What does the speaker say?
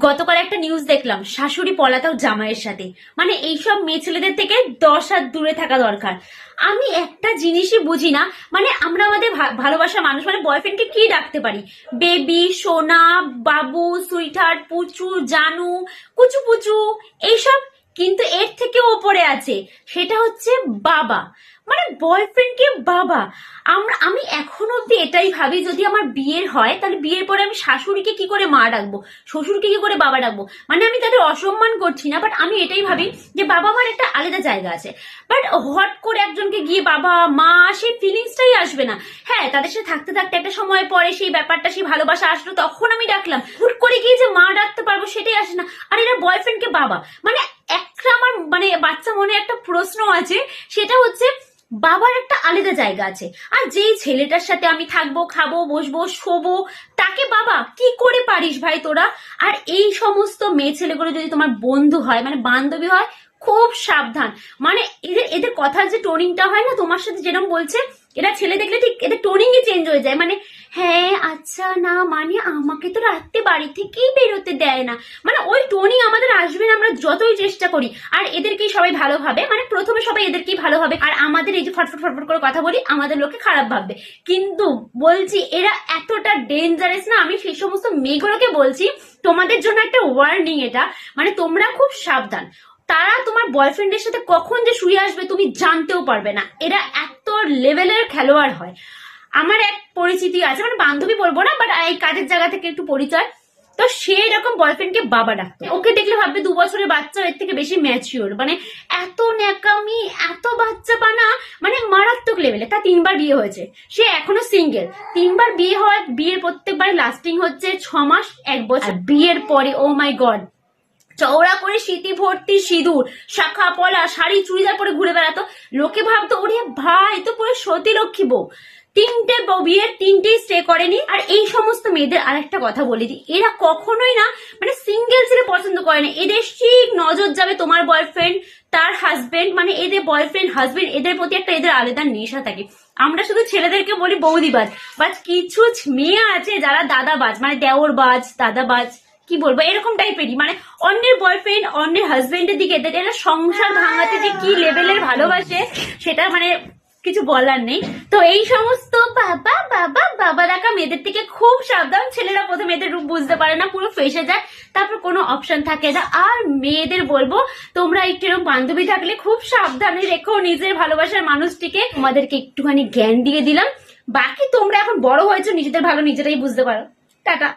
গতকাল একটা নিউজ দেখলাম, শাশুড়ি পলাতক জামাইয়ের সাথে। মানে এইসব মেয়ে ছেলেদের থেকে 10 হাত দূরে থাকা দরকার। আমি একটা জিনিসই বুঝি না, মানে আমরা আমাদের ভালোবাসা মানুষ মানে বয়ফ্রেন্ডকে কি ডাকতে পারি? বেবি, সোনা, বাবু, সুইটহার্ট, পুচু, জানু, কুচু পুচু, এইসব। কিন্তু এর থেকে ওপরে আছে, সেটা হচ্ছে বাবা। মানে বয়ফ্রেন্ডকে বাবা। আমি এখনো অব্দি এটাই ভাবি, যদি আমার বিয়ের হয় তাহলে বিয়ের পরে আমি শাশুড়িকে কি করে মা ডাকবো, শ্বশুরকে কি করে বাবা ডাকবো। মানে আমি তাদের অসম্মান করছি না, বাট আমি এটাই ভাবি যে বাবা মার একটা আলাদা জায়গা আছে। বাট হট করে একজনকে গিয়ে বাবা মা, সেই ফিলিংসটাই আসবে না। হ্যাঁ, তাদের সাথে থাকতে থাকতে একটা সময় পরে সেই ব্যাপারটা, সেই ভালোবাসা আসলো, তখন আমি ডাকলাম। হুট করে গিয়ে যে মা ডাকতে পারবো সেটাই আসে না। আর এরা বয়ফ্রেন্ডকে বাবা। মানে একটা আমার মানে বাচ্চা মনে একটা প্রশ্ন আছে, সেটা হচ্ছে বাবার একটা আলাদা জায়গা আছে। আর যেই ছেলেটার সাথে আমি থাকবো, খাবো, বসবো, শোবো, তাকে বাবা কি করে পারিস ভাই তোরা? আর এই সমস্ত মেয়ে ছেলেগুলো যদি তোমার বন্ধু হয়, মানে বান্ধবী হয়, খুব সাবধান। মানে এদের এদের কথার যে টোনিংটা হয় না, তোমার সাথে যেরকম বলছে, এরা ছেলে দেখলে ঠিক এদের টোনিংই চেঞ্জ হয়ে যায়। মানে হ্যাঁ আচ্ছা না, মানে আমাকে তো রাত্রে বাড়ি থেকেই বেরোতে দেয় না। মানে ওই টোনিং আমাদের আসবে না, আমরা যতই চেষ্টা করি। আর এদেরকেই সবাই ভালো ভাবে, মানে প্রথমে সবাই এদেরকেই ভালো ভাবে, আর আমাদের এই যে ফটফট ফটফট করে কথা বলি, আমাদের লোকে খারাপ ভাববে। কিন্তু বলছি এরা এতটা ডেঞ্জারাস না, আমি সেই সমস্ত মেয়েগুলোকে বলছি তোমাদের জন্য একটা ওয়ার্নিং এটা। মানে তোমরা খুব সাবধান। তারা তোমার বয়ফ্রেন্ডের সাথে কখন যে শুয়ে আসবে তুমি জানতেও পারবে না। এরা এত লেভেলের খেলোয়াড় হয়। আমার এক পরিচিতি আছে, মানে বান্ধবী বলবো না, বাট এই কাজের জায়গা থেকে একটু পরিচয়। তো সে এরকম বয়ফ্রেন্ডকে বাবা ডাকতো। ওকে দেখলে ভাববে 2 বছরের বাচ্চা, এর থেকে বেশি ম্যাচিওর। মানে এত ন্যাকামি, এত বাচ্চা পানা, মানে মারাত্মক লেভেলে। তার 3 বার বিয়ে হয়েছে, সে এখনো সিঙ্গেল। 3 বার বিয়ে হয়, বিয়ের প্রত্যেকবার লাস্টিং হচ্ছে 6 মাস 1 বছর। বিয়ের পরে ও মাই গড, চওড়া করে স্মৃতি ভর্তি সিঁদুর, শাখা পলা, শাড়ি চুড়িদার পরে ঘুরে বেড়াতো। লোকে ভাবতো ওরে ভাই তো পুরো সতী লক্ষ্মী বউ। 3টে বিয়ের 3টেই স্টে করেনি। আর এই সমস্ত মেয়েদের আরেকটা কথা বলে দিই, এরা কখনোই না মানে সিঙ্গেল ছেলে পছন্দ করে না। এদের ঠিক নজর যাবে তোমার বয়ফ্রেন্ড, তার হাজবেন্ড, মানে এদের বয়ফ্রেন্ড হাজবেন্ড, এদের প্রতি একটা এদের আলাদা নেশা থাকে। আমরা শুধু ছেলেদেরকে বলি বৌদিবাজ, বাট কিছু মেয়ে আছে যারা দাদাবাজ, মানে দেওরবাজ, দাদাবাজ, কি বলবো, এরকম টাইপেরই। মানে অন্যের বয়ফ্রেন্ড, অন্যের হাজবেন্ডের দিকে এরা সংসার ভাঙাতে যে কি লেভেলের ভালোবাসে, সেটা মানে কিছু বলার নেই। তো এই সমস্ত বাবা বাবা বাবা ডাকা মেয়েদের থেকে খুব সাবধান। ছেলেরা প্রথমে এদের রূপ বুঝতে পারে না, পুরো ফেসে যায়, তারপর কোনো অপশন থাকে না। আর মেয়েদের বলবো, তোমরা একটু এরকম বান্ধবী থাকলে খুব সাবধানে রেখো নিজের ভালোবাসার মানুষটিকে। তোমাদেরকে একটুখানি জ্ঞান দিয়ে দিলাম। বাকি তোমরা এখন বড় হয়েছো, নিজেদের ভালো নিজেরাই বুঝতে পারো। টাটা।